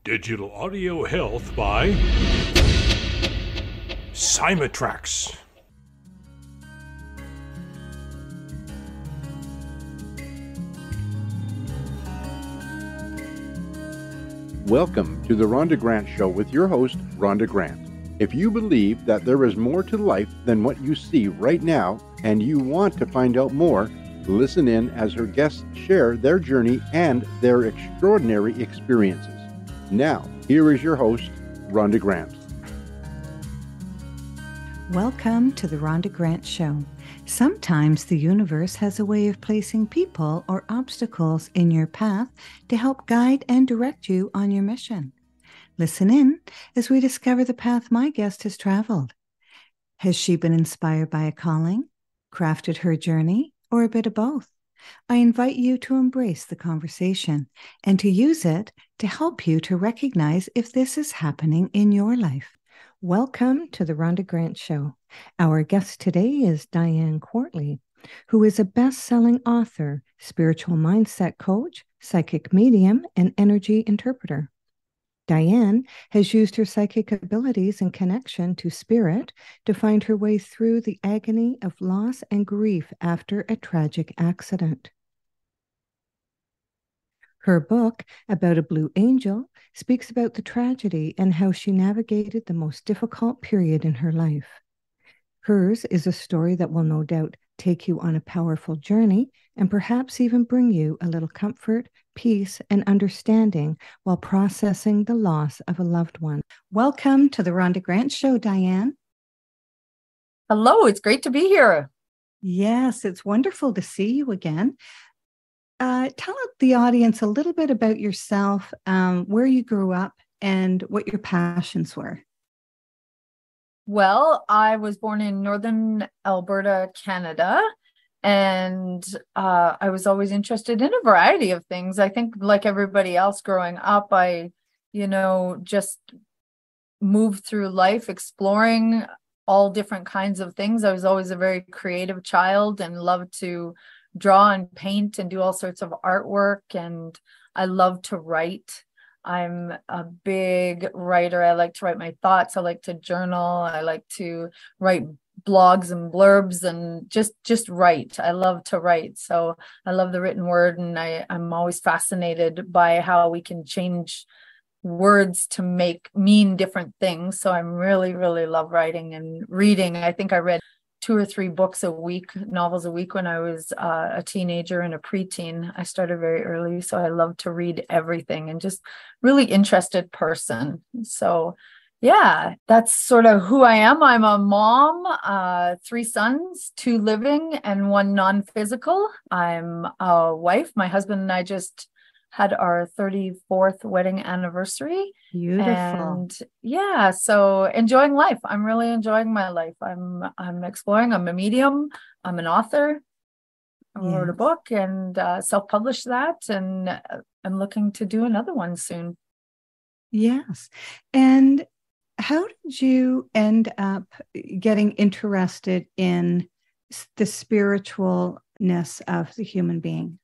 Digital Audio Health by Simatrax. Welcome to the Rhonda Grant Show with your host, Rhonda Grant. If you believe that there is more to life than what you see right now, and you want to find out more, listen in as her guests share their journey and their extraordinary experiences. Now, here is your host, Rhonda Grant. Welcome to the Rhonda Grant Show. Sometimes the universe has a way of placing people or obstacles in your path to help guide and direct you on your mission. Listen in as we discover the path my guest has traveled. Has she been inspired by a calling, crafted her journey, or a bit of both? I invite you to embrace the conversation and to use it to help you to recognize if this is happening in your life. Welcome to the Rhonda Grant Show. Our guest today is Diane Quartly, who is a best-selling author, spiritual mindset coach, psychic medium, and energy interpreter. Diane has used her psychic abilities and connection to spirit to find her way through the agony of loss and grief after a tragic accident. Her book, About a Blue Angel, speaks about the tragedy and how she navigated the most difficult period in her life. Hers is a story that will no doubt take you on a powerful journey and perhaps even bring you a little comfort, peace, and understanding while processing the loss of a loved one. Welcome to the Rhonda Grant Show, Diane. Hello, it's great to be here. Yes, it's wonderful to see you again. Tell the audience a little bit about yourself, where you grew up, and what your passions were. Well, I was born in northern Alberta, Canada, and I was always interested in a variety of things. I think like everybody else growing up, I, just moved through life exploring all different kinds of things. I was always a very creative child and loved to draw and paint and do all sorts of artwork, and I love to write. I'm a big writer. I like to write my thoughts. I like to journal. I like to write blogs and blurbs and just write. I love to write. So I love the written word, and I'm always fascinated by how we can change words to mean different things. So I'm really, really love writing and reading. I think I read 2 or 3 books a week, novels a week when I was a teenager and a preteen. I started very early, so I love to read everything and just really interested person. So yeah, that's sort of who I am. I'm a mom, 3 sons, 2 living and 1 non-physical. I'm a wife. My husband and I just had our 34th wedding anniversary. Beautiful. And yeah, so enjoying life. I'm really enjoying my life. I'm exploring. I'm a medium. I'm an author. I wrote a book and self-published that, and I'm looking to do another one soon. Yes. And how did you end up getting interested in the spiritualness of the human being?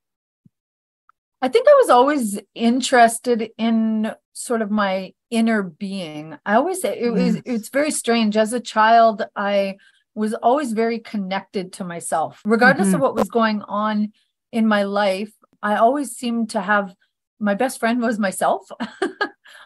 I think I was always interested in sort of my inner being. I always say it's very strange. As a child, I was always very connected to myself. Regardless of what was going on in my life, I always seemed to have, my best friend was myself.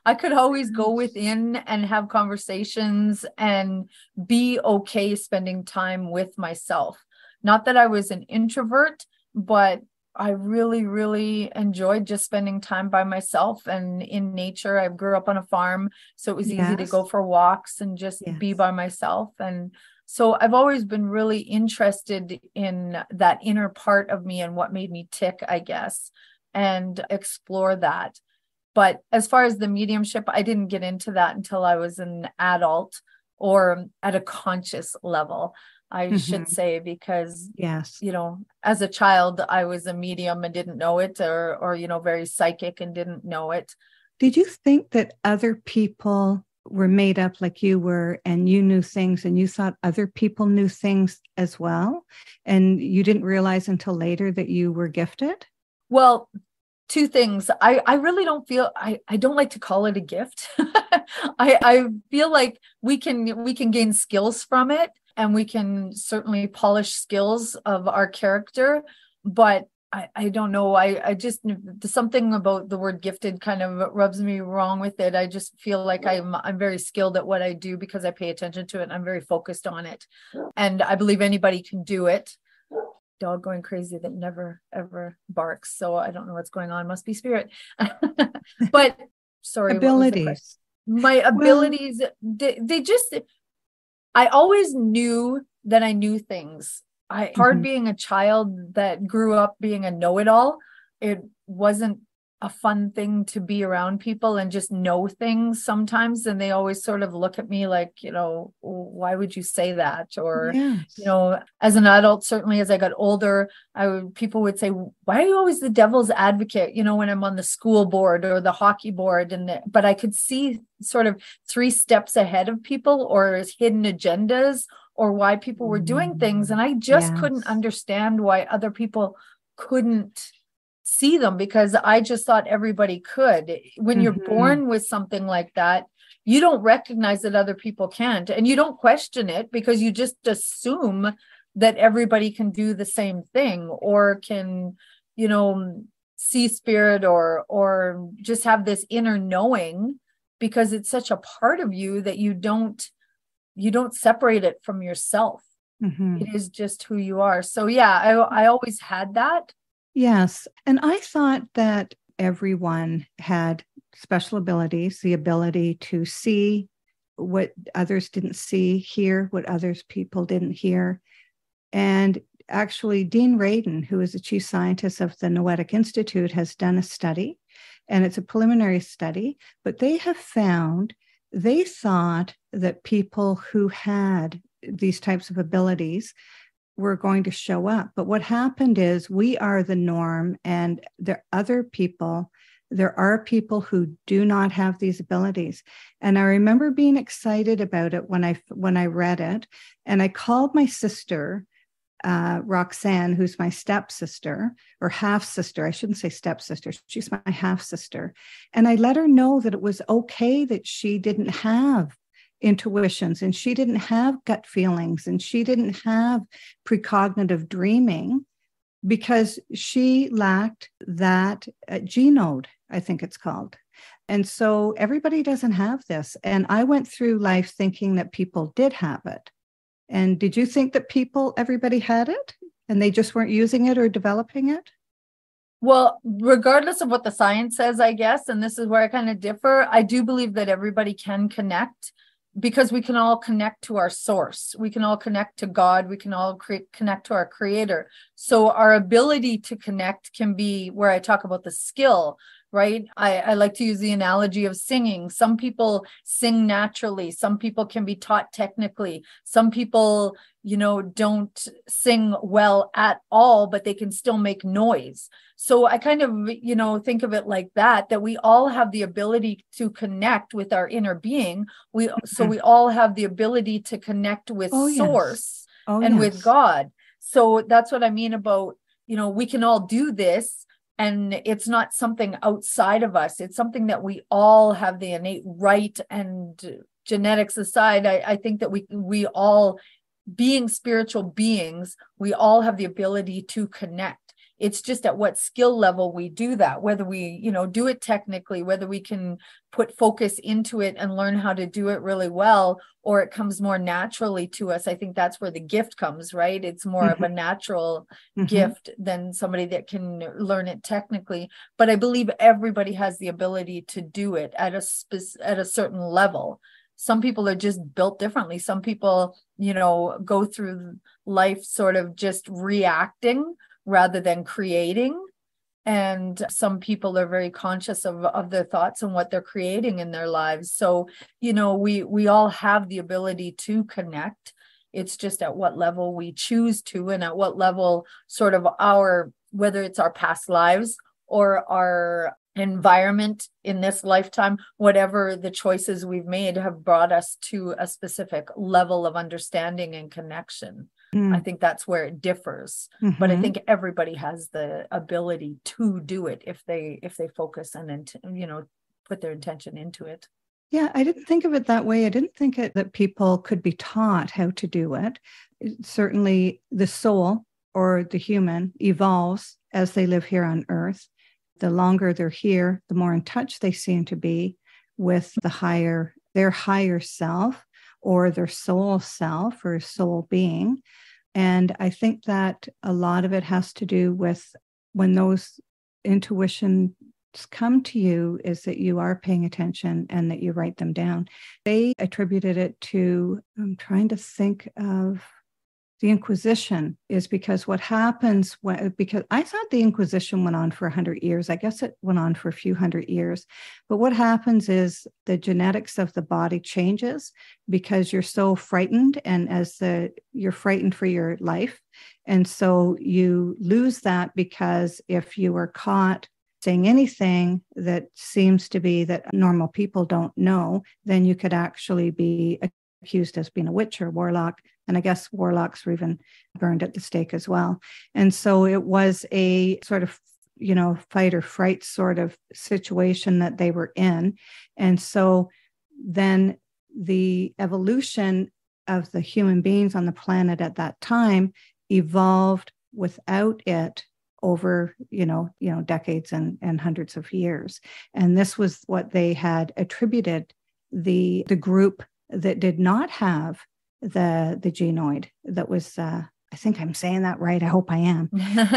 I could always go within and have conversations and be okay spending time with myself. Not that I was an introvert, but I really, really enjoyed just spending time by myself and in nature. I grew up on a farm, so it was easy to go for walks and just be by myself. And so I've always been really interested in that inner part of me and what made me tick, I guess, and explore that. But as far as the mediumship, I didn't get into that until I was an adult or at a conscious level, I should say, because, as a child, I was a medium and didn't know it, or very psychic and didn't know it. Did you think that other people were made up like you were, and you knew things, and you thought other people knew things as well, and you didn't realize until later that you were gifted? Well, two things. I really don't feel, I don't like to call it a gift. I feel like we can gain skills from it, and we can certainly polish skills of our character, but I don't know. I just, something about the word gifted kind of rubs me wrong with it. I just feel like I'm very skilled at what I do because I pay attention to it and I'm very focused on it. And I believe anybody can do it. Dog going crazy that never ever barks. So I don't know what's going on. Must be spirit. But sorry. Abilities. My abilities, they just, I always knew that I knew things. Hard being a child that grew up being a know-it-all. It wasn't a fun thing to be around people and just know things sometimes. And they always sort of look at me like, why would you say that? Or, as an adult, certainly as I got older, people would say, why are you always the devil's advocate? When I'm on the school board or the hockey board, but I could see sort of 3 steps ahead of people, or hidden agendas, or why people were doing things. And I just couldn't understand why other people couldn't see them, because I just thought everybody could. When you're born with something like that, you don't recognize that other people can't, and you don't question it because you just assume that everybody can do the same thing, or can, see spirit, or just have this inner knowing, because it's such a part of you that you don't separate it from yourself. It is just who you are. So I always had that. Yes. And I thought that everyone had special abilities, the ability to see what others didn't see, hear what others people didn't hear. And actually, Dean Radin, who is the chief scientist of the Noetic Institute, has done a study, and it's a preliminary study, but they thought that people who had these types of abilities were going to show up. But what happened is we are the norm, and there are people who do not have these abilities. And I remember being excited about it when I read it, and I called my sister, Roxanne, who's my stepsister, or half sister. I shouldn't say stepsister. She's my half sister. And I let her know that it was okay that she didn't have intuitions, and she didn't have gut feelings, and she didn't have precognitive dreaming, because she lacked that G node, I think it's called. And so everybody doesn't have this. And I went through life thinking that people did have it. And did you think that everybody had it and they just weren't using it or developing it? Well, regardless of what the science says, I guess, and this is where I kind of differ, I do believe that everybody can connect, because we can all connect to our source. We can all connect to God. We can all connect to our creator. So our ability to connect can be where I talk about the skill, right? I like to use the analogy of singing. Some people sing naturally. Some people can be taught technically. Some people, don't sing well at all, but they can still make noise. So I kind of, think of it like that we all have the ability to connect with our inner being. So we all have the ability to connect with source and with God. So that's what I mean about, we can all do this. And it's not something outside of us. It's something that we all have the innate right, and genetics aside, I think that we all, being spiritual beings, we all have the ability to connect. It's just at what skill level we do that, whether we, do it technically, whether we can put focus into it and learn how to do it really well, or it comes more naturally to us. I think that's where the gift comes, right? It's more of a natural gift than somebody that can learn it technically. But I believe everybody has the ability to do it at a certain level. Some people are just built differently. Some people, go through life sort of just reacting rather than creating. And some people are very conscious of their thoughts and what they're creating in their lives. So, we all have the ability to connect. It's just at what level we choose to, and at what level sort of whether it's our past lives or our environment in this lifetime, whatever the choices we've made have brought us to a specific level of understanding and connection. I think that's where it differs. But I think everybody has the ability to do it if they focus and, put their intention into it. Yeah, I didn't think of it that way. I didn't think that people could be taught how to do it. Certainly the soul or the human evolves as they live here on earth. The longer they're here, the more in touch they seem to be with their higher self or their soul self or soul being. And I think that a lot of it has to do with when those intuitions come to you is that you are paying attention and that you write them down. They attributed it to, I'm trying to think of the Inquisition, is because what happens because I thought the Inquisition went on for 100 years. I guess it went on for a few hundred years. But what happens is the genetics of the body changes because you're so frightened, and you're frightened for your life. And so you lose that, because if you were caught saying anything that seems to be that normal people don't know, then you could actually be accused as being a witch or warlock. And I guess warlocks were even burned at the stake as well. And so it was a sort of, fight or fright sort of situation that they were in. And so then the evolution of the human beings on the planet at that time evolved without it over, decades and hundreds of years. And this was what they had attributed the group that did not have the genoid. That was, I think I'm saying that right. I hope I am.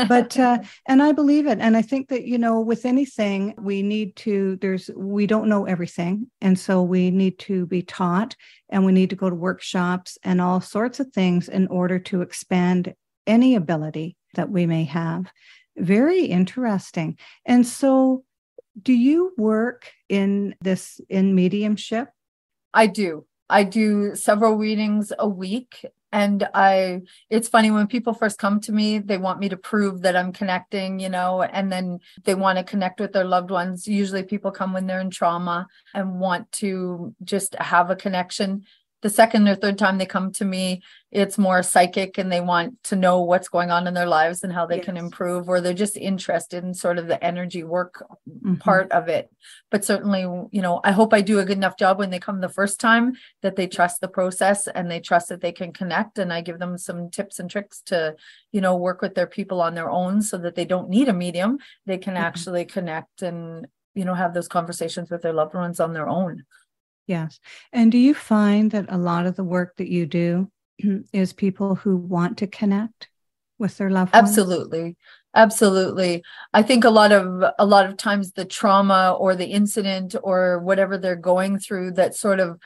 But, and I believe it. And I think that, with anything, we don't know everything. And so we need to be taught, and we need to go to workshops and all sorts of things in order to expand any ability that we may have. Very interesting. And so do you work in mediumship? I do. I do several readings a week. And it's funny, when people first come to me, they want me to prove that I'm connecting, and then they want to connect with their loved ones. Usually people come when they're in trauma and want to just have a connection. The second or third time they come to me, it's more psychic, and they want to know what's going on in their lives and how they can improve, or they're just interested in sort of the energy work part of it. But certainly, I hope I do a good enough job when they come the first time that they trust the process and they trust that they can connect. And I give them some tips and tricks to, work with their people on their own so that they don't need a medium. They can actually connect and, have those conversations with their loved ones on their own. Yes. And do you find that a lot of the work that you do is people who want to connect with their loved ones? Absolutely. I think a lot of times the trauma or the incident or whatever they're going through that sort of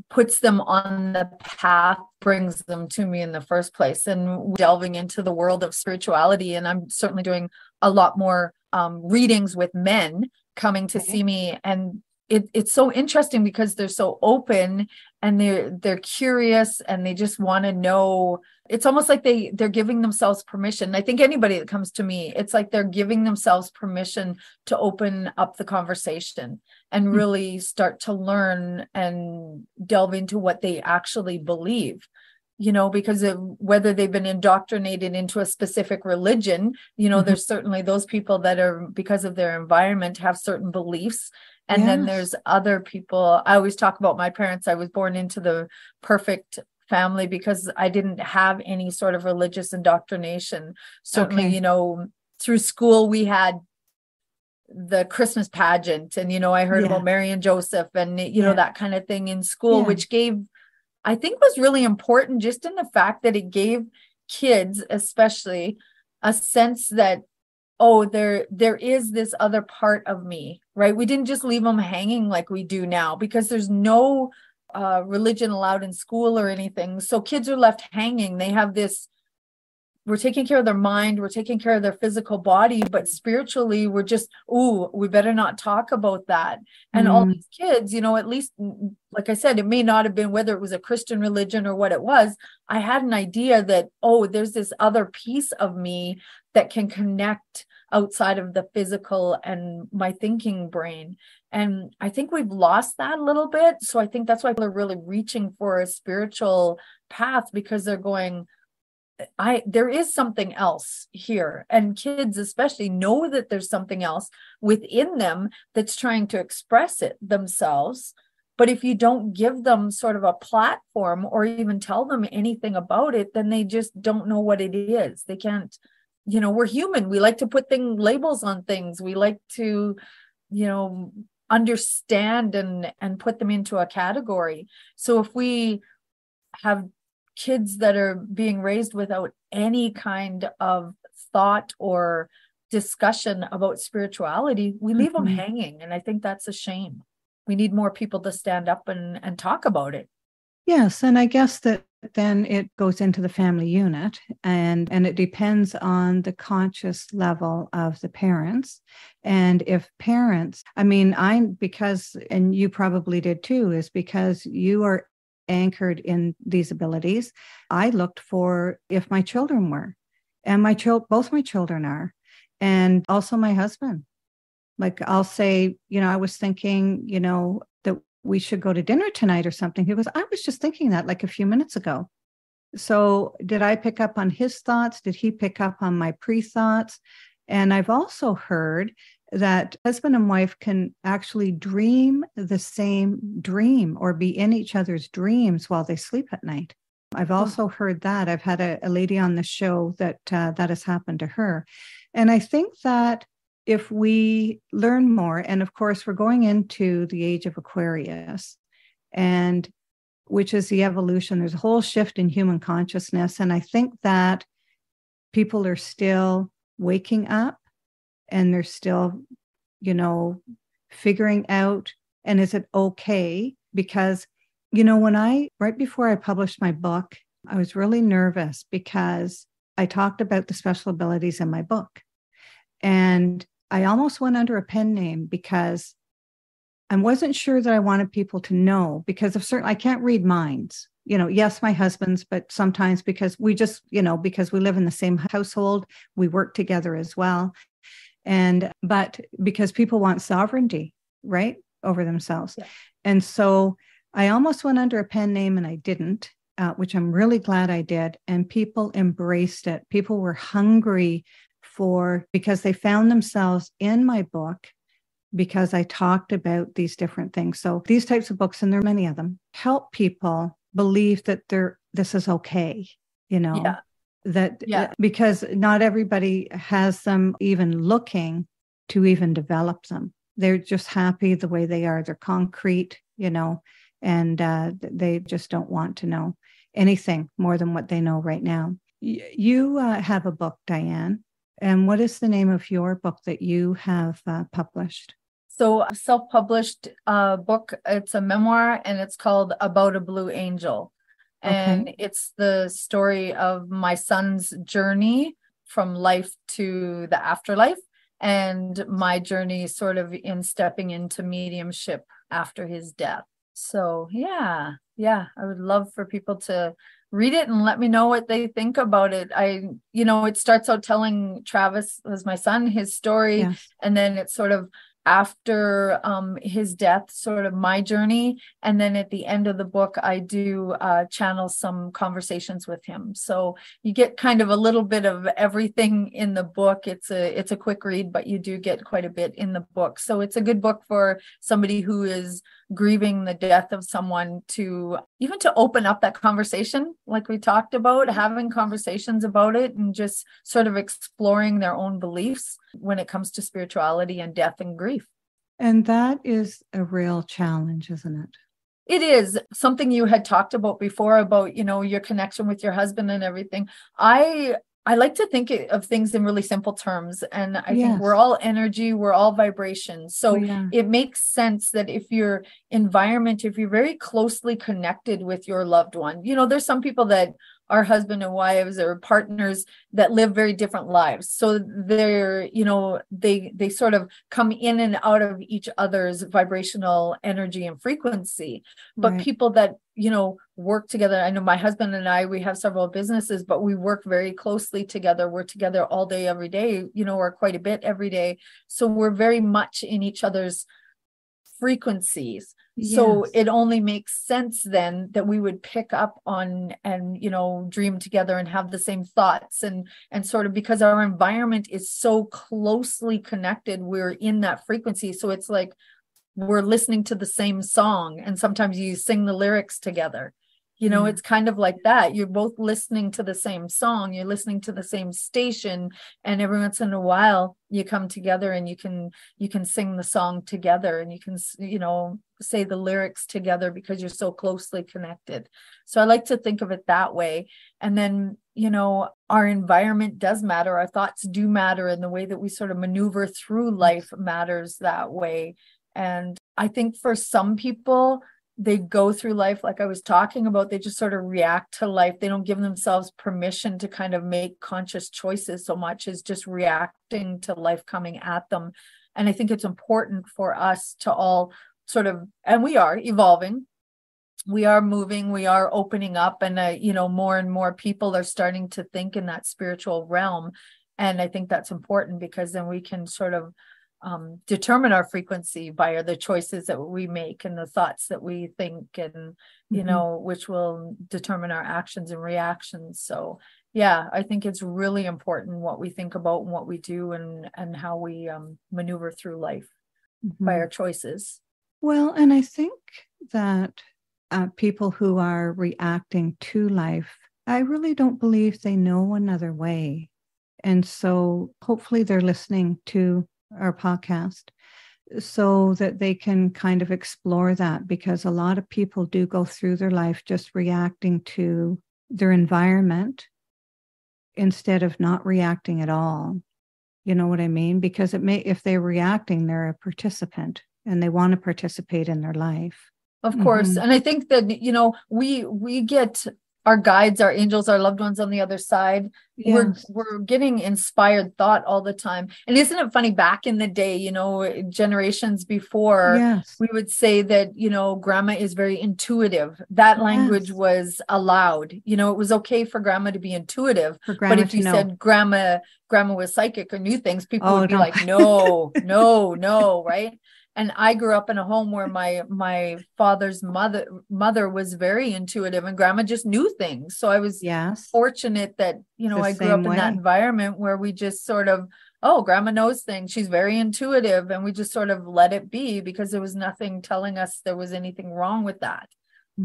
puts them on the path brings them to me in the first place, and delving into the world of spirituality. And I'm certainly doing a lot more readings with men coming to see me, and it's so interesting because they're so open and they're curious and they just want to know. It's almost like they're giving themselves permission. I think anybody that comes to me, it's like they're giving themselves permission to open up the conversation and really start to learn and delve into what they actually believe. Because of whether they've been indoctrinated into a specific religion, there's certainly those people that are, because of their environment, have certain beliefs. And then there's other people. I always talk about my parents. I was born into the perfect family because I didn't have any sort of religious indoctrination. Certainly, through school, we had the Christmas pageant, and, I heard about Mary and Joseph and, that kind of thing in school, which I think was really important, just in the fact that it gave kids, especially, a sense that, there is this other part of me, right? We didn't just leave them hanging like we do now, because there's no religion allowed in school or anything. So kids are left hanging. They have this, we're taking care of their mind, we're taking care of their physical body, but spiritually we're just, we better not talk about that. And all these kids, at least, like I said, it may not have been whether it was a Christian religion or what it was. I had an idea that, there's this other piece of me that can connect outside of the physical and my thinking brain. And I think we've lost that a little bit. So I think that's why people are really reaching for a spiritual path, because they're going, there is something else here, and kids especially know that there's something else within them that's trying to express it themselves. But if you don't give them sort of a platform or even tell them anything about it, then they just don't know what it is. They can't, we're human. We like to put labels on things. We like to, understand and put them into a category. So if we have kids that are being raised without any kind of thought or discussion about spirituality, we leave them hanging. And I think that's a shame. We need more people to stand up and talk about it. Yes. And I guess that then it goes into the family unit, and it depends on the conscious level of the parents. And if parents, because, and you probably did too, is because you are anchored in these abilities. I looked for if my children were, and both my children are, and also my husband. Like I'll say, I was thinking, that we should go to dinner tonight or something. He goes, I was just thinking that like a few minutes ago. So did I pick up on his thoughts? Did he pick up on my pre-thoughts? And I've also heard that husband and wife can actually dream the same dream or be in each other's dreams while they sleep at night. I've also heard that. I've had a lady on the show that has happened to her. And I think that if we learn more, and of course, we're going into the age of Aquarius, and which is the evolution. There's a whole shift in human consciousness. And I think that people are still waking up, and they're still, figuring out, and is it okay? Because, right before I published my book, I was really nervous because I talked about the special abilities in my book. And I almost went under a pen name because I wasn't sure that I wanted people to know, because I can't read minds. Yes, my husband's, but sometimes because we just, because we live in the same household, we work together as well. But because people want sovereignty, right, over themselves. Yeah. And so I almost went under a pen name, and I didn't, which I'm really glad I did. And people embraced it. People were hungry because they found themselves in my book, because I talked about these different things. So these types of books, and there are many of them, help people believe that this is okay, because not everybody has them even looking to even develop them. They're just happy the way they are. They're concrete, and they just don't want to know anything more than what they know right now. You have a book, Diane. And what is the name of your book that you have published? So a self-published book. It's a memoir, and it's called About a Blue Angel. And it's the story of my son's journey from life to the afterlife, and my journey sort of in stepping into mediumship after his death. So yeah, I would love for people to read it and let me know what they think about it. It starts out telling Travis, as my son, his story. Yes. And then it's sort of after his death, sort of my journey. And then at the end of the book, I do channel some conversations with him. So you get kind of a little bit of everything in the book. It's a quick read, but you do get quite a bit in the book. So it's a good book for somebody who is grieving the death of someone, to open up that conversation, like we talked about, having conversations about it, and just sort of exploring their own beliefs when it comes to spirituality and death and grief. And that is a real challenge, isn't it? It is something you had talked about before, about, your connection with your husband and everything. I like to think of things in really simple terms. And I think we're all energy, we're all vibration. So it makes sense that if your environment, if you're very closely connected with your loved one, there's some people that are husband and wives or partners that live very different lives. So they're, they sort of come in and out of each other's vibrational energy and frequency. But people that, work together. I know my husband and I, we have several businesses, but we work very closely together. We're together all day, every day, or quite a bit every day. So we're very much in each other's frequencies. So Yes. it only makes sense then that we would pick up on and, dream together and have the same thoughts and sort of, because our environment is so closely connected, we're in that frequency. So it's like we're listening to the same song, and sometimes you sing the lyrics together. It's kind of like that. You're both listening to the same song, you're listening to the same station, and every once in a while you come together and you can sing the song together, and you can, say the lyrics together because you're so closely connected. So I like to think of it that way. And then, our environment does matter, our thoughts do matter, and the way that we sort of maneuver through life matters that way. And I think for some people, they go through life, like I was talking about, they just sort of react to life. They don't give themselves permission to kind of make conscious choices so much as just reacting to life coming at them. And I think it's important for us to all sort of, and we are evolving, we are moving, we are opening up, and more and more people are starting to think in that spiritual realm. And I think that's important, because then we can sort of determine our frequency by the choices that we make and the thoughts that we think, and which will determine our actions and reactions. So yeah, I think it's really important what we think about and what we do, and how we maneuver through life by our choices. Well, and I think that people who are reacting to life, I really don't believe they know another way. And so hopefully they're listening to our podcast so that they can kind of explore that, because a lot of people do go through their life just reacting to their environment instead of not reacting at all. You know what I mean? Because if they're reacting, they're a participant and they want to participate in their life. Of course. And I think that, we get our guides, our angels, our loved ones on the other side. Yes. We're getting inspired thought all the time. And isn't it funny, back in the day, generations before, Yes. we would say that, grandma is very intuitive. That language was allowed. It was okay for grandma to be intuitive. But if you said grandma was psychic or knew things, people would be like, no, right? And I grew up in a home where my father's mother was very intuitive, and grandma just knew things. So I was fortunate that, I grew up in that environment where we just sort of, grandma knows things. She's very intuitive. And we just sort of let it be, because there was nothing telling us there was anything wrong with that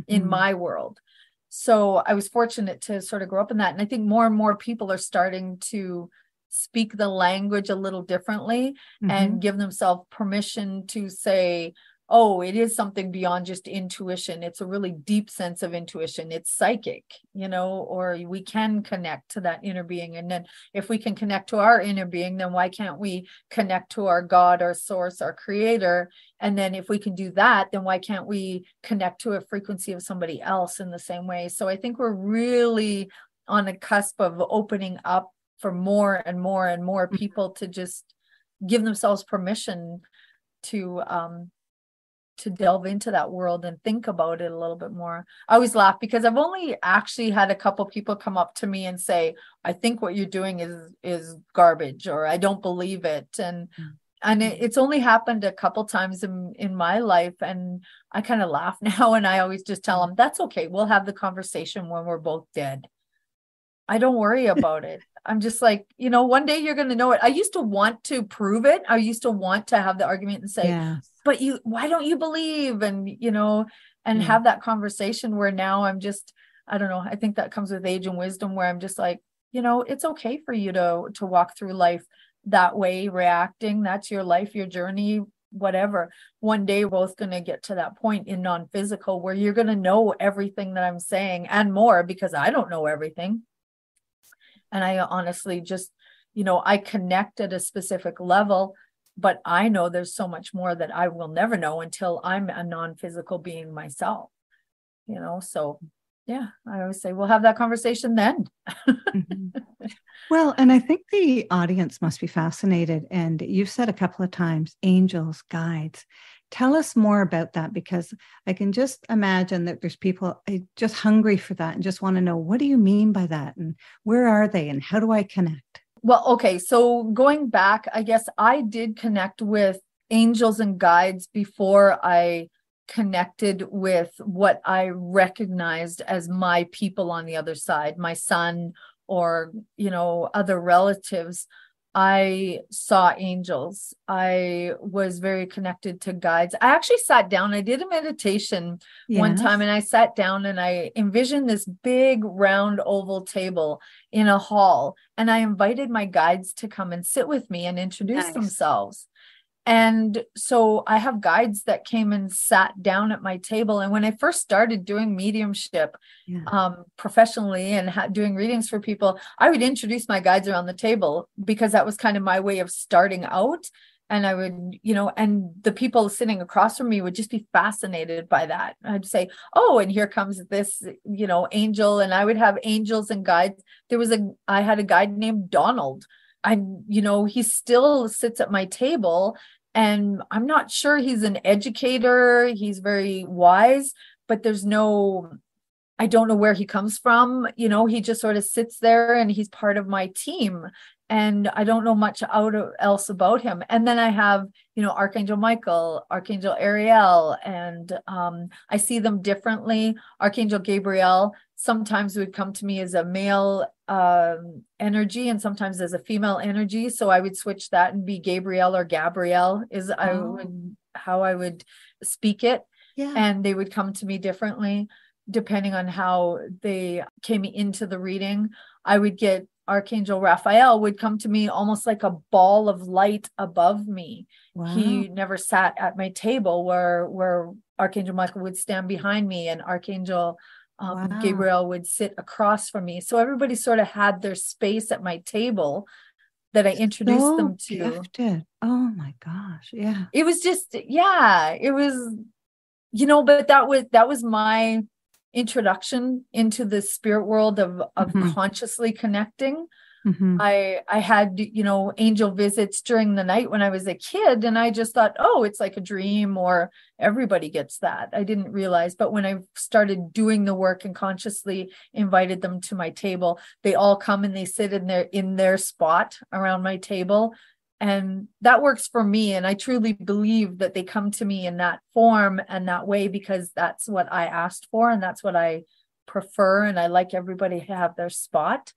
in my world. So I was fortunate to sort of grow up in that. And I think more and more people are starting to speak the language a little differently and give themselves permission to say, it is something beyond just intuition. It's a really deep sense of intuition. It's psychic, or we can connect to that inner being. And then if we can connect to our inner being, then why can't we connect to our God, our source, our creator? And then if we can do that, then why can't we connect to a frequency of somebody else in the same way? So I think we're really on a cusp of opening up for more and more and more people to just give themselves permission to delve into that world and think about it a little bit more. I always laugh because I've only actually had a couple people come up to me and say, I think what you're doing is garbage, or I don't believe it. And it's only happened a couple times in my life. And I kind of laugh now, and I always just tell them, that's okay. We'll have the conversation when we're both dead. I don't worry about it. I'm just like, one day you're going to know it. I used to want to prove it. I used to want to have the argument and say, but why don't you believe? And, have that conversation, where now I'm just, I don't know. I think that comes with age and wisdom, where I'm just like, it's okay for you to walk through life that way, reacting. That's your life, your journey, whatever. One day we're both going to get to that point in non-physical where you're going to know everything that I'm saying and more, because I don't know everything. And I honestly just, I connect at a specific level, but I know there's so much more that I will never know until I'm a non-physical being myself, so yeah, I always say, we'll have that conversation then. Well, and I think the audience must be fascinated. And you've said a couple of times, angels, guides. Tell us more about that, because I can just imagine that there's people just hungry for that and just want to know, what do you mean by that? And where are they? And how do I connect? Well, okay. So going back, I guess I did connect with angels and guides before I connected with what I recognized as my people on the other side, my son or, other relatives. I saw angels. I was very connected to guides. I actually sat down. I did a meditation one time, and I sat down and I envisioned this big round oval table in a hall. And I invited my guides to come and sit with me and introduce themselves. And so I have guides that came and sat down at my table. And when I first started doing mediumship professionally and doing readings for people, I would introduce my guides around the table because that was kind of my way of starting out. And I would, and the people sitting across from me would just be fascinated by that. I'd say, oh, and here comes this, angel. And I would have angels and guides. I had a guide named Donald. He still sits at my table, and I'm not sure he's an educator. He's very wise, but I don't know where he comes from. He just sort of sits there and he's part of my team. And I don't know much else about him. And then I have, Archangel Michael, Archangel Ariel, and I see them differently. Archangel Gabriel sometimes would come to me as a male energy and sometimes as a female energy. So I would switch that and be Gabriel or Gabrielle how I would speak it. Yeah. And they would come to me differently depending on how they came into the reading. I would get Archangel Raphael would come to me almost like a ball of light above me. Wow. He never sat at my table where Archangel Michael would stand behind me and Archangel Gabriel would sit across from me. So everybody sort of had their space at my table that I introduced them to. Gifted. Oh my gosh. Yeah. It was just, it was, but that was my introduction into the spirit world of consciously connecting. I had, angel visits during the night when I was a kid, and I just thought, oh, it's like a dream, or everybody gets that. I didn't realize, but when I started doing the work and consciously invited them to my table, they all come and they sit in their spot around my table. And that works for me. And I truly believe that they come to me in that form and that way because that's what I asked for. And that's what I prefer. And I like everybody to have their spot.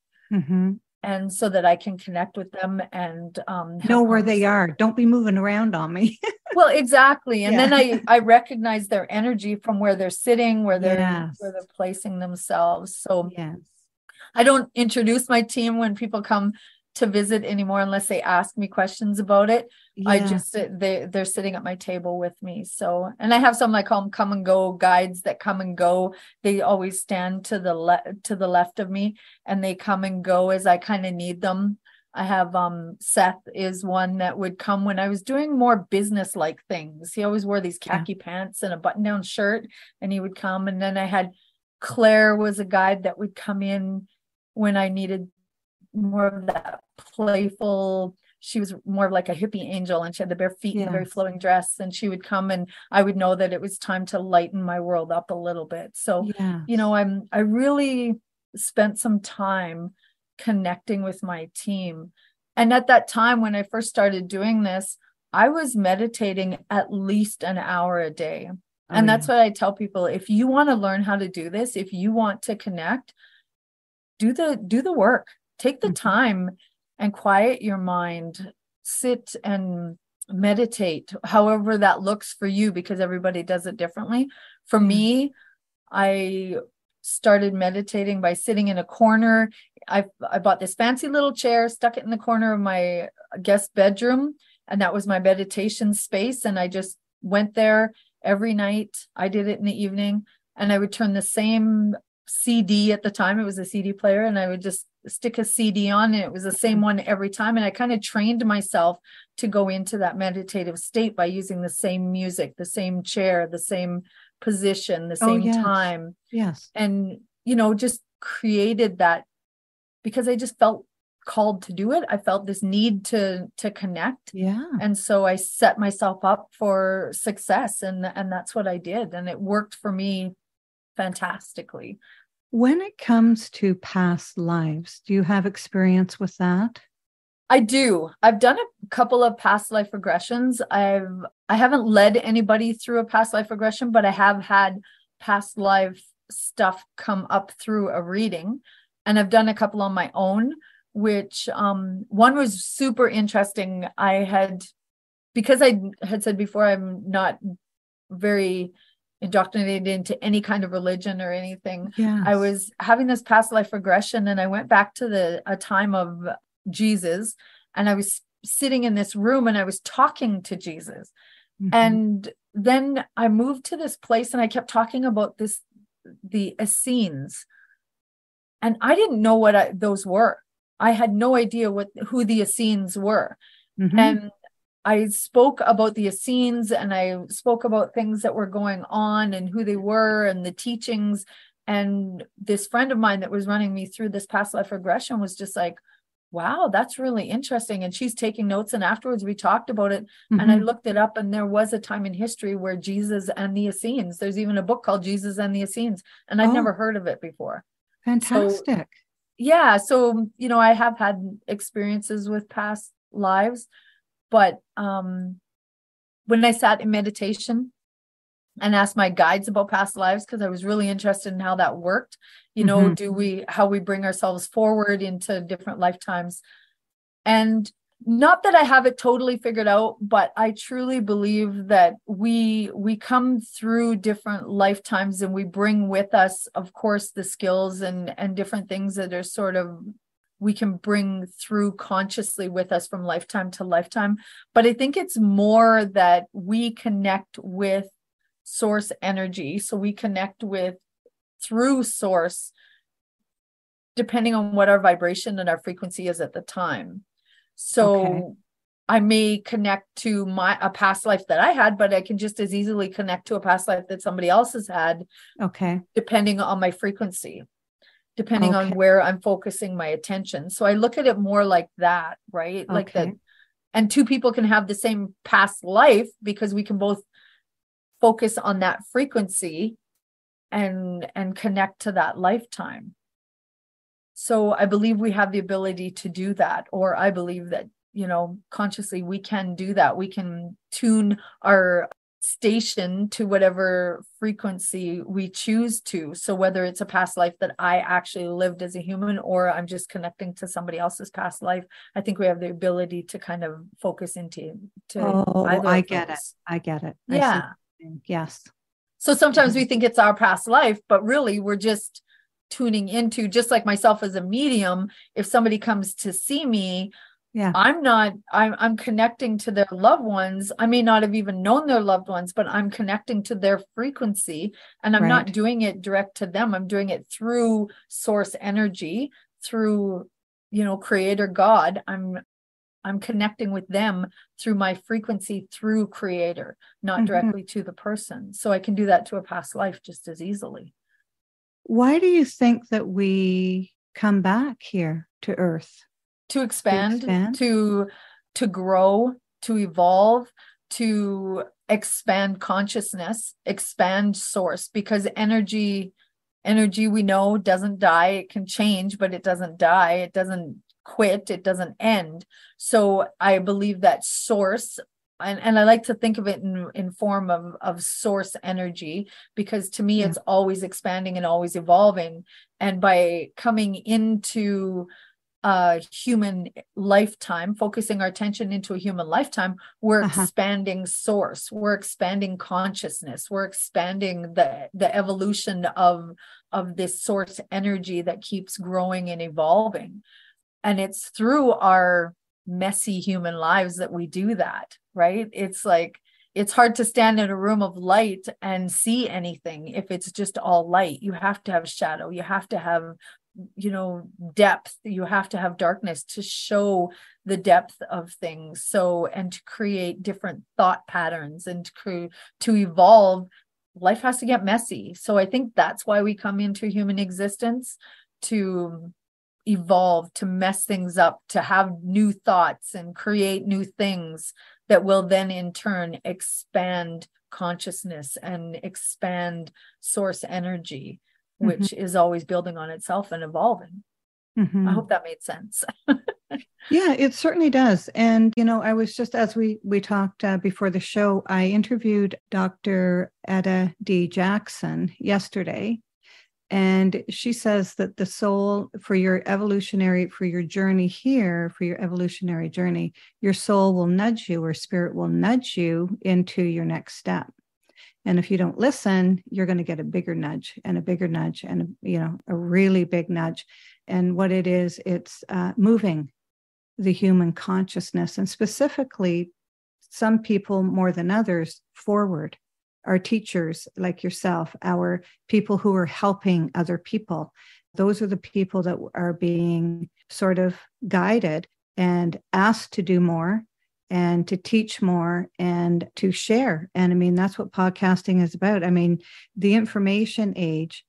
And so that I can connect with them and know where they are. Don't be moving around on me. Well, exactly. And then I recognize their energy from where they're sitting, where they're placing themselves. So I don't introduce my team when people come to visit anymore unless they ask me questions about it. I just they're sitting at my table with me. So, and I have some, I call them come and go guides that come and go. They always stand to the left of me, and they come and go as I kind of need them. I have Seth is one that would come when I was doing more business like things. He always wore these khaki pants and a button down shirt, and he would come. And then I had Claire was a guide that would come in when I needed more of that playful. She was more of like a hippie angel, and she had the bare feet and a very flowing dress, and she would come and I would know that it was time to lighten my world up a little bit. So I really spent some time connecting with my team. And at that time when I first started doing this, I was meditating at least an hour a day. And that's what I tell people. If you want to learn how to do this, if you want to connect, do the work. Take the time and quiet your mind, sit and meditate, however that looks for you, because everybody does it differently. For me, I started meditating by sitting in a corner. I bought this fancy little chair, stuck it in the corner of my guest bedroom, and that was my meditation space. And I just went there every night. I did it in the evening, and I would turn the same CD at the time. It was a CD player, and I would just stick a CD on, and it was the same one every time. And I kind of trained myself to go into that meditative state by using the same music, the same chair, the same position, the same time. Yes. And, just created that because I just felt called to do it. I felt this need to connect. Yeah. And so I set myself up for success, and that's what I did. And it worked for me fantastically. When it comes to past lives, do you have experience with that? I do. I've done a couple of past life regressions. I haven't led anybody through a past life regression, but I have had past life stuff come up through a reading, and I've done a couple on my own, which one was super interesting. Because I had said before, I'm not very indoctrinated into any kind of religion or anything. Yes. I was having this past life regression, and I went back to a time of Jesus, and I was sitting in this room and I was talking to Jesus. Mhm. And then I moved to this place and I kept talking about the Essenes. And I didn't know what those were. I had no idea who the Essenes were. Mhm. And I spoke about the Essenes, and I spoke about things that were going on and who they were and the teachings. And this friend of mine that was running me through this past life regression was just like, wow, that's really interesting. And she's taking notes. And afterwards we talked about it, and I Mhm. looked it up, and there was a time in history where Jesus and the Essenes, there's even a book called Jesus and the Essenes, and I'd Oh. never heard of it before. Fantastic. Yeah. So, I have had experiences with past lives, but when I sat in meditation and asked my guides about past lives, because I was really interested in how that worked, Mhm. how we bring ourselves forward into different lifetimes. And not that I have it totally figured out, but I truly believe that we come through different lifetimes, and we bring with us, of course, the skills and different things that are sort of we can bring through consciously with us from lifetime to lifetime. But I think it's more that we connect with source energy. So we connect with through source, depending on what our vibration and our frequency is at the time. So Okay. I may connect to a past life that I had, but I can just as easily connect to a past life that somebody else has had, Okay. depending on my frequency, depending on Okay. where I'm focusing my attention. So I look at it more like that, right? Like that. Okay. And two people can have the same past life because we can both focus on that frequency and connect to that lifetime. So I believe we have the ability to do that, or I believe that, consciously we can do that. We can tune our station to whatever frequency we choose to. So whether it's a past life that I actually lived as a human, or I'm just connecting to somebody else's past life, I think we have the ability to kind of focus into Oh, either I of get it. those. I get it. I see Yeah. what you're saying. Yes. So sometimes Mhm. we think it's our past life, but really we're just tuning into, just like myself as a medium. If somebody comes to see me, Yeah. I'm connecting to their loved ones. I may not have even known their loved ones, but I'm connecting to their frequency, and I'm not Right. doing it direct to them. I'm doing it through source energy, through, creator God. I'm connecting with them through my frequency, through creator, not Mhm. directly to the person. So I can do that to a past life just as easily. Why do you think that we come back here to Earth? To To expand, expand? to grow, to evolve, to expand consciousness, expand source, because energy we know doesn't die. It can change, but it doesn't die. It doesn't quit. It doesn't end. So I believe that source, and I like to think of it in form of source energy, because to me Yeah. it's always expanding and always evolving. And by coming into a human lifetime, focusing our attention into a human lifetime, we're expanding source, we're expanding consciousness, we're expanding the evolution of this source energy that keeps growing and evolving. And it's through our messy human lives that we do that, right? It's like, it's hard to stand in a room of light and see anything if it's just all light. You have to have shadow, you have to have depth, you have to have darkness to show the depth of things. So, and to create different thought patterns and to evolve, life has to get messy. So I think that's why we come into human existence, to evolve, to mess things up, to have new thoughts and create new things that will then in turn expand consciousness and expand source energy, which is always building on itself and evolving. Mm-hmm. I hope that made sense. Yeah, it certainly does. And, I was just, as we talked before the show, I interviewed Dr. Etta D. Jackson yesterday. And she says that the soul for your journey here, for your evolutionary journey, your soul will nudge you, or spirit will nudge you into your next step. And if you don't listen, you're going to get a bigger nudge and a bigger nudge and, a really big nudge. And what it is, it's moving the human consciousness, and specifically some people more than others forward. Our teachers like yourself, our people who are helping other people. Those are the people that are being sort of guided and asked to do more and to teach more and to share. And I mean, that's what podcasting is about. I mean, the information age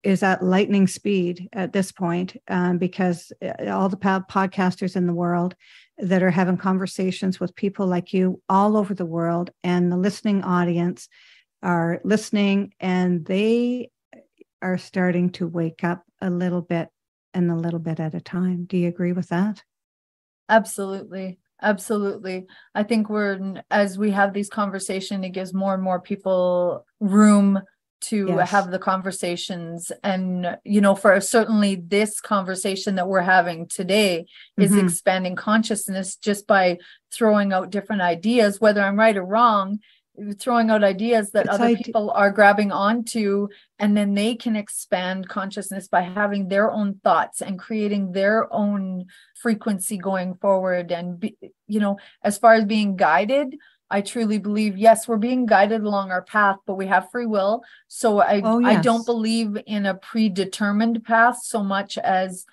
is at lightning speed at this point, because all the podcasters in the world that are having conversations with people like you all over the world, and the listening audience are listening, and they are starting to wake up a little bit and a little bit at a time. Do you agree with that? Absolutely. Absolutely. I think as we have these conversations, it gives more and more people room to have the conversations. And, for certainly this conversation that we're having today is expanding consciousness just by throwing out different ideas, whether I'm right or wrong, throwing out ideas that other people are grabbing onto, and then they can expand consciousness by having their own thoughts and creating their own frequency going forward. And, as far as being guided, I truly believe, yes, we're being guided along our path, but we have free will. So I don't believe in a predetermined path so much as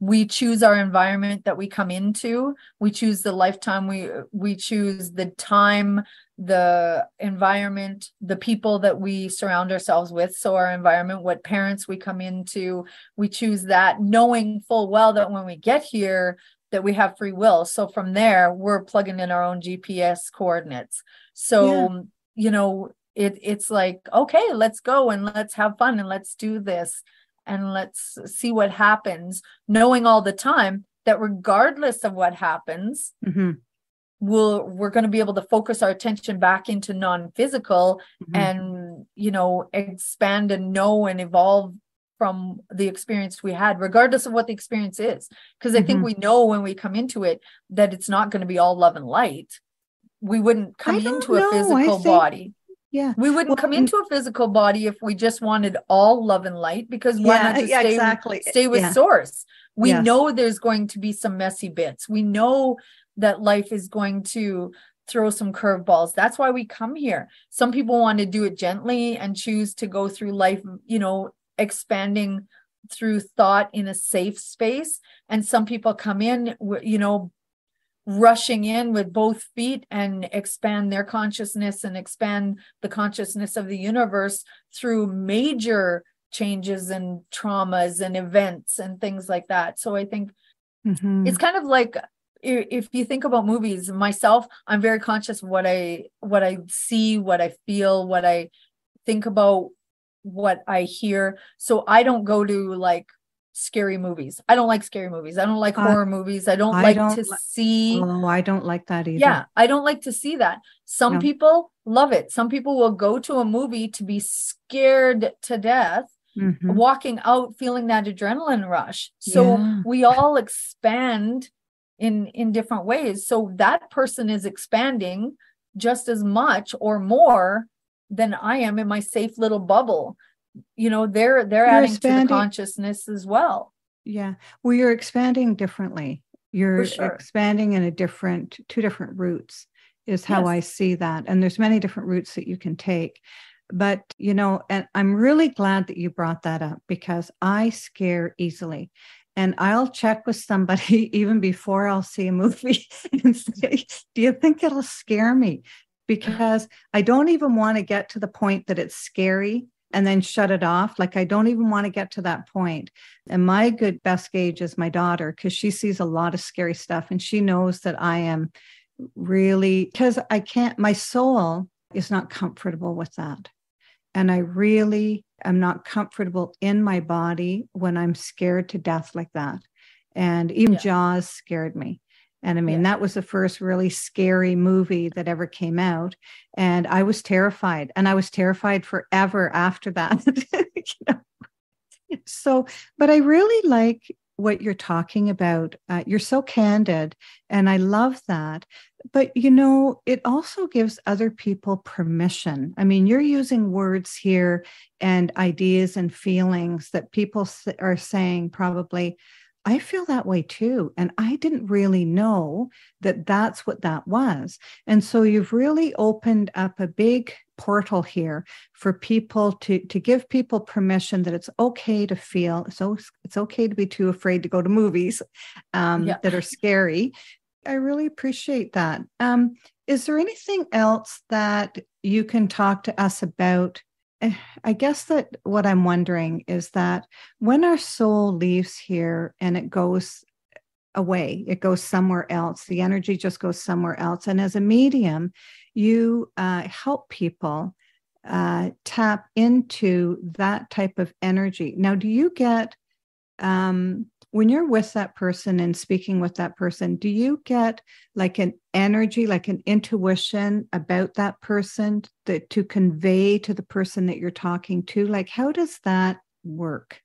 we choose our environment that we come into. We choose the lifetime. We choose the time, the environment, the people that we surround ourselves with. So our environment, what parents we come into, we choose that, knowing full well that when we get here, that we have free will. So from there, we're plugging in our own GPS coordinates. So, it's like, okay, let's go and let's have fun and let's do this and let's see what happens, knowing all the time that regardless of what happens, we're going to be able to focus our attention back into non-physical and, expand and know and evolve from the experience we had, regardless of what the experience is. Because I think we know when we come into it that it's not going to be all love and light. We wouldn't come into a physical body. Yeah. We wouldn't come into a physical body if we just wanted all love and light, because why not just stay with source? We know there's going to be some messy bits. We know that life is going to throw some curveballs. That's why we come here. Some people want to do it gently and choose to go through life, expanding through thought in a safe space. And some people come in, rushing in with both feet and expand their consciousness and expand the consciousness of the universe through major changes and traumas and events and things like that. So I think it's kind of like, if you think about movies, myself, I'm very conscious of what I see, what I feel, what I think about, what I hear. So I don't go to like scary movies. I don't like scary movies. I don't like horror movies. I don't like to see. Oh, I don't like that either. Yeah, I don't like to see that. Some people love it. Some people will go to a movie to be scared to death, walking out feeling that adrenaline rush. So we all expand in different ways. So that person is expanding just as much or more than I am in my safe little bubble. They're adding to the consciousness as well. Yeah. Well, you're expanding differently. You're expanding in two different routes is how I see that. And there's many different routes that you can take. But, and I'm really glad that you brought that up, because I scare easily. And I'll check with somebody even before I'll see a movie and say, do you think it'll scare me? Because I don't even want to get to the point that it's scary and then shut it off. Like, I don't even want to get to that point. And my best gauge is my daughter, because she sees a lot of scary stuff and she knows that I am really, because my soul is not comfortable with that. And I really am not comfortable in my body when I'm scared to death like that. And even Jaws scared me. And I mean, that was the first really scary movie that ever came out. And I was terrified. And I was terrified forever after that. You know? So, but I really like what you're talking about. You're so candid, and I love that. But, you know, it also gives other people permission. I mean, you're using words here and ideas and feelings that people are saying probably, I feel that way too. And I didn't really know that that's what that was. And so you've really opened up a big portal here for people to give people permission that it's okay to feel. So it's okay to be too afraid to go to movies that are scary. I really appreciate that. Is there anything else that you can talk to us about? I guess that what I'm wondering is that when our soul leaves here and it goes away, it goes somewhere else, the energy just goes somewhere else. And as a medium, you help people tap into that type of energy. Now, do you get, when you're with that person and speaking with that person, do you get like an energy, like an intuition about that person to convey to the person that you're talking to? Like, how does that work?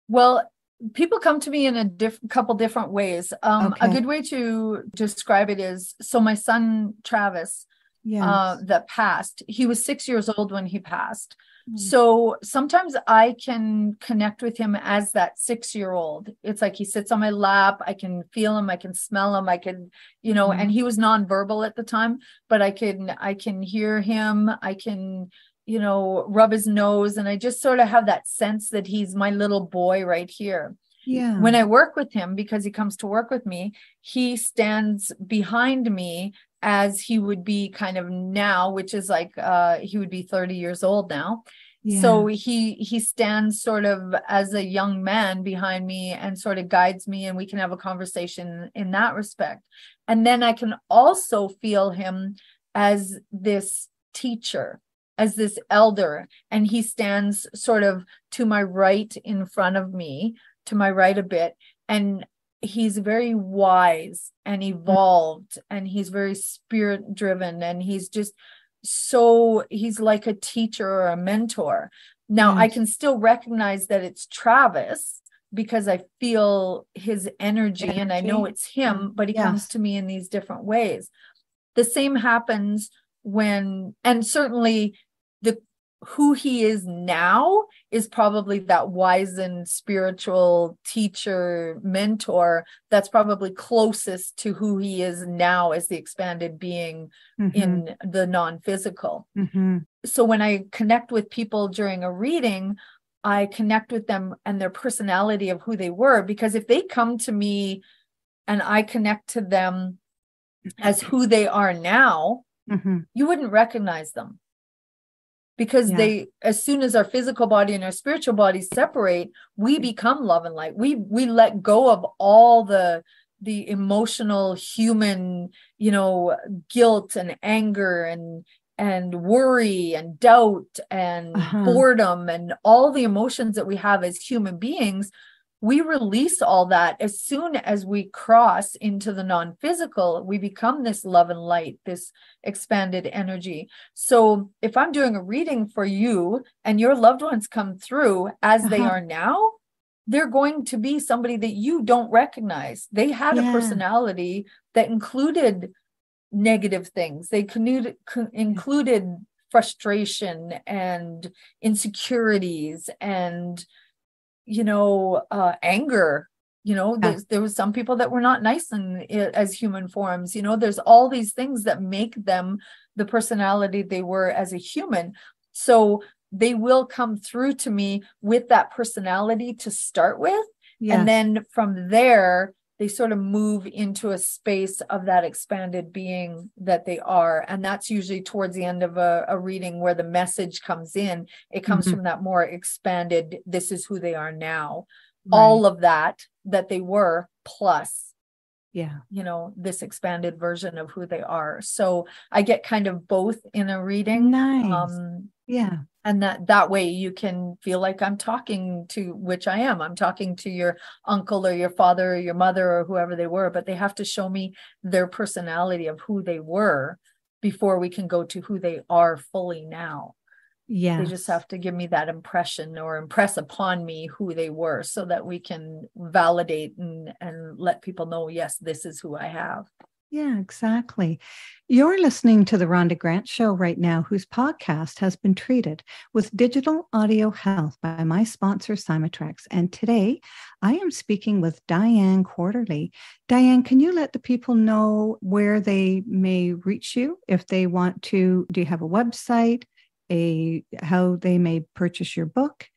Well, people come to me in a couple different ways. A good way to describe it is, so my son, Travis, that passed, he was 6 years old when he passed. So sometimes I can connect with him as that 6-year-old. It's like he sits on my lap. I can feel him. I can smell him. I can, you know, and he was nonverbal at the time, but I can hear him. I can, you know, rub his nose. And I just sort of have that sense that he's my little boy right here. Yeah. When I work with him, because he comes to work with me, he stands behind me as he would be kind of now, which is like he would be 30 years old now. Yeah. So he stands sort of as a young man behind me and sort of guides me, and we can have a conversation in that respect. And then I can also feel him as this teacher, as this elder, and he stands sort of to my right in front of me, to my right a bit, and he's very wise and evolved, and he's very spirit driven, and he's just he's like a teacher or a mentor. Now, I can still recognize that it's Travis because I feel his energy and I know it's him, but he comes to me in these different ways. The same happens when, and certainly who he is now is probably that wizened spiritual teacher, mentor, that's probably closest to who he is now as the expanded being in the non-physical. So when I connect with people during a reading, I connect with them and their personality of who they were, because if they come to me and I connect to them as who they are now, you wouldn't recognize them. Because they, as soon as our physical body and our spiritual body separate, we become love and light. We let go of all the emotional human, you know, guilt and anger and worry and doubt and boredom and all the emotions that we have as human beings. We release all that as soon as we cross into the non-physical. We become this love and light, this expanded energy. So if I'm doing a reading for you and your loved ones come through as they are now, they're going to be somebody that you don't recognize. They had a personality that included negative things. They included frustration and insecurities and, you know, anger. You know, there was some people that were not nice as human forms. You know, there's all these things that make them the personality they were as a human. So they will come through to me with that personality to start with. And then from there, they sort of move into a space of that expanded being that they are. And that's usually towards the end of a reading where the message comes in. It comes from that more expanded, this is who they are now. All of that they were, plus. Yeah. this expanded version of who they are. So I get kind of both in a reading. Nice. Yeah. And that way you can feel like I'm talking to, which I am. I'm talking to your uncle or your father or your mother or whoever they were, but they have to show me their personality of who they were before we can go to who they are fully now. Yeah. They just have to give me that impression or impress upon me who they were so that we can validate and let people know, yes, this is who I have. Yeah, exactly. You're listening to the Rhonda Grant Show right now, whose podcast has been treated with digital audio health by my sponsor, Symatrax. And today I am speaking with Diane Quartly. Diane, can you let the people know where they may reach you if they want to? Do you have a website, how they may purchase your book?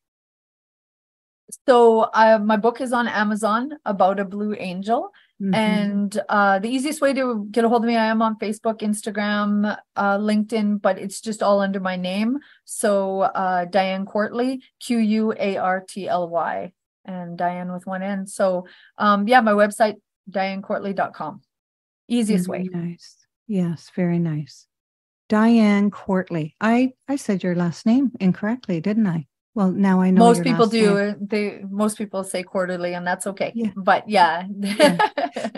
So my book is on Amazon, About a Blue Angel. Mm-hmm. And the easiest way to get a hold of me, I am on Facebook, Instagram, LinkedIn, but it's just all under my name. So Diane Quartly, Quartly, and Diane with one N. So my website, dianequartly.com. Easiest way. Nice. Yes, very nice. Diane Quartly. I said your last name incorrectly, didn't I? Well, now I know most your people last do. name. Most people say Quarterly, and that's okay. Yeah. But yeah.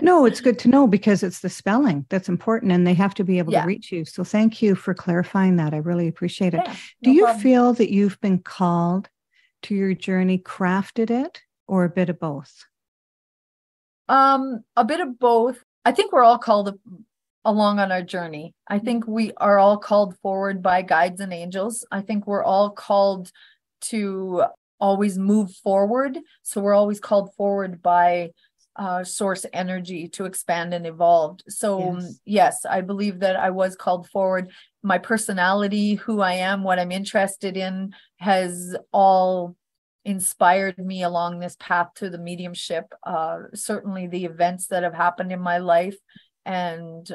No, it's good to know because it's the spelling that's important, and they have to be able to reach you. So thank you for clarifying that. I really appreciate it. Yeah, do you problem. feel that you've been called to your journey, crafted it, or a bit of both? A bit of both. I think we're all called along on our journey. I think we are all called forward by guides and angels. I think we're all called to always move forward. So we're always called forward by source energy to expand and evolve. So yes, I believe that I was called forward. My personality, who I am, what I'm interested in, has all inspired me along this path to the mediumship. Certainly the events that have happened in my life and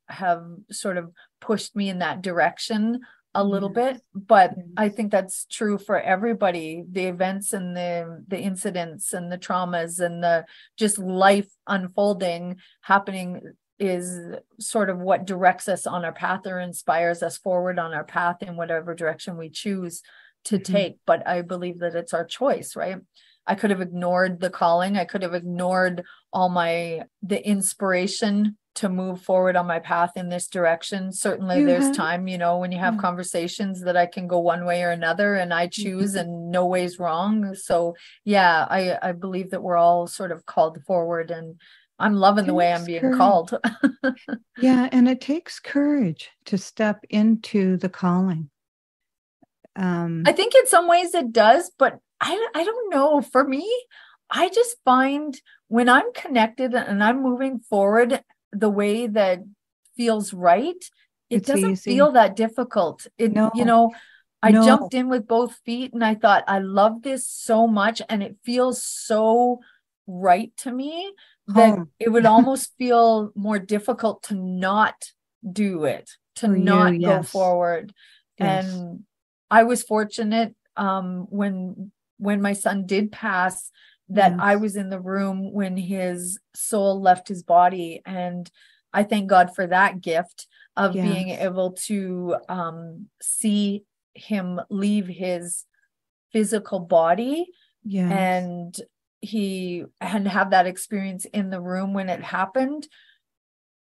have sort of pushed me in that direction a little bit, but I think that's true for everybody. The events and the incidents and the traumas and the just life unfolding happening is sort of what directs us on our path or inspires us forward on our path in whatever direction we choose to take. But I believe that it's our choice, right? I could have ignored the calling. I could have ignored all the inspiration to move forward on my path in this direction. Certainly there's time, when you have conversations that I can go one way or another and I choose and no way's wrong. So yeah, I believe that we're all sort of called forward, and I'm loving the way I'm being called. Yeah. And it takes courage to step into the calling. I think in some ways it does, but I don't know. For me, I just find when I'm connected and I'm moving forward the way that feels right, it doesn't feel that difficult. I jumped in with both feet and I thought, I love this so much. And it feels so right to me that it would almost feel more difficult to not do it, to not go forward. And I was fortunate when my son did pass, that I was in the room when his soul left his body. And I thank God for that gift of being able to see him leave his physical body and have that experience in the room when it happened.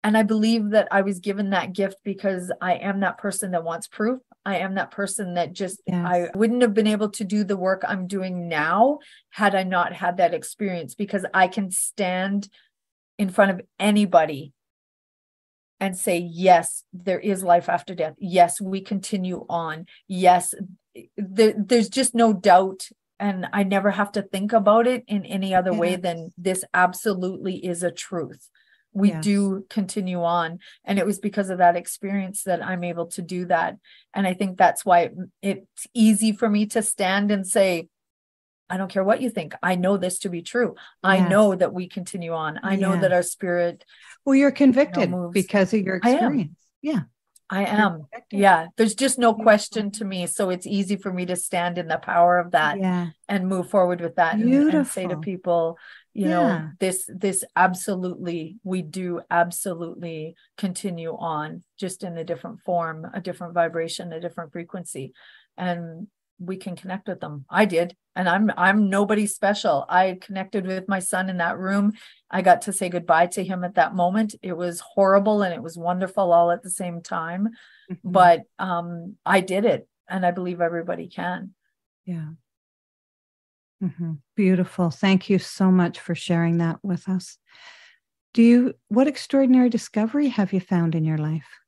And I believe that I was given that gift because I am that person that wants proof. I am that person that just, I wouldn't have been able to do the work I'm doing now had I not had that experience, because I can stand in front of anybody and say, yes, there is life after death. Yes, we continue on. Yes, there's just no doubt. And I never have to think about it in any other way than this absolutely is a truth. We do continue on. And it was because of that experience that I'm able to do that. And I think that's why it's easy for me to stand and say, I don't care what you think. I know this to be true. I know that we continue on. I know that our spirit. Well, you're convicted because of your experience. Yeah. I am. Yeah. There's just no question to me. So it's easy for me to stand in the power of that and move forward with that and say to people, you know, this absolutely, we do absolutely continue on, just in a different form, a different vibration, a different frequency. And we can connect with them. I did. And I'm nobody special. I connected with my son in that room. I got to say goodbye to him at that moment. It was horrible and it was wonderful all at the same time. Mm-hmm. But I did it, and I believe everybody can. Yeah. Mm-hmm. Beautiful. Thank you so much for sharing that with us. What extraordinary discovery have you found in your life?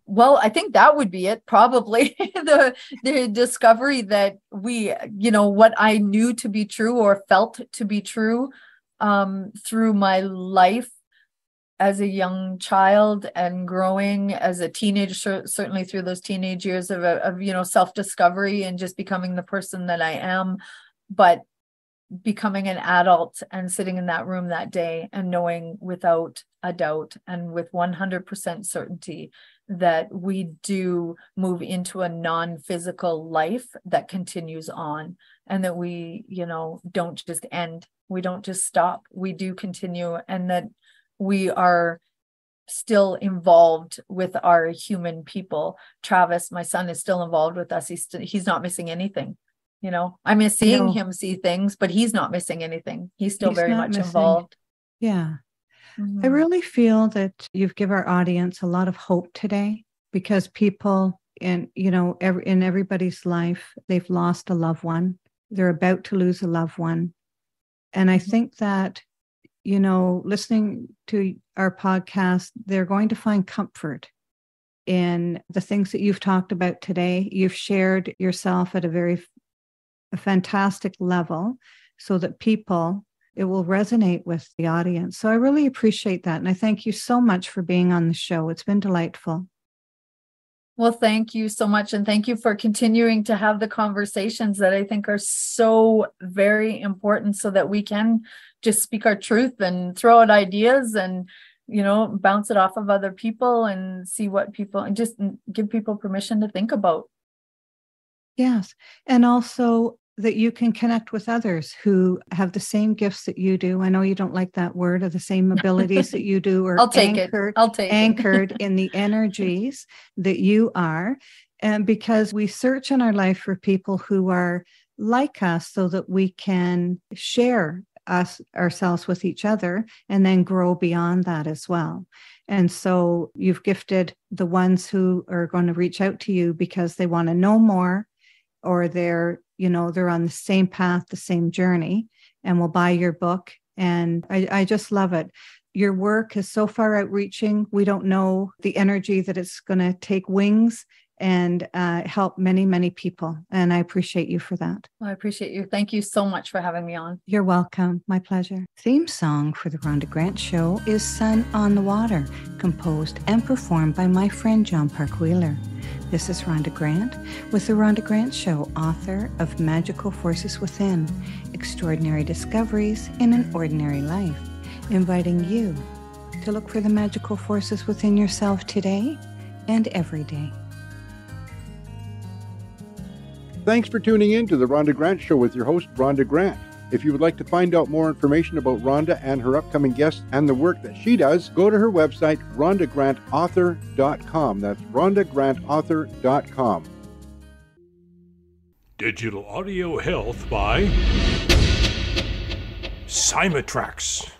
Well, I think that would be it. Probably the discovery that what I knew to be true or felt to be true, through my life as a young child and growing as a teenager, certainly through those teenage years of self-discovery and just becoming the person that I am, but becoming an adult and sitting in that room that day and knowing without a doubt and with 100% certainty that we do move into a non-physical life that continues on, and that we, don't just end. We don't just stop. We do continue, and that we are still involved with our human people. Travis, my son, is still involved with us. He's not missing anything. I miss seeing him see things, but he's not missing anything. He's still very much involved. Yeah. Mm-hmm. I really feel that you've given our audience a lot of hope today, because people in everybody's life, they've lost a loved one. They're about to lose a loved one. And I think that, listening to our podcast, they're going to find comfort in the things that you've talked about today. You've shared yourself at a fantastic level so that it will resonate with the audience. So I really appreciate that. And I thank you so much for being on the show. It's been delightful. Well, thank you so much. And thank you for continuing to have the conversations that I think are so very important, so that we can just speak our truth and throw out ideas and, bounce it off of other people and see what people, and just give people permission to think about. Yes. And also that you can connect with others who have the same gifts that you do. I know you don't like that word, or the same abilities that you do, or anchored in the energies that you are. And because we search in our life for people who are like us, so that we can share ourselves with each other and then grow beyond that as well. And so you've gifted the ones who are going to reach out to you because they want to know more, or they're on the same path, the same journey, and will buy your book. And I just love it. Your work is so far outreaching. We don't know the energy that it's going to take wings and help many, many people. And I appreciate you for that. Well, I appreciate you. Thank you so much for having me on. You're welcome. My pleasure. Theme song for the Rhonda Grant Show is Sun on the Water, composed and performed by my friend John Park Wheeler. This is Rhonda Grant with The Rhonda Grant Show, author of Magical Forces Within, Extraordinary Discoveries in an Ordinary Life, inviting you to look for the magical forces within yourself today and every day. Thanks for tuning in to The Rhonda Grant Show with your host, Rhonda Grant. If you would like to find out more information about Rhonda and her upcoming guests and the work that she does, go to her website, rhondagrantauthor.com. That's rhondagrantauthor.com. Digital Audio Health by Cymatrax.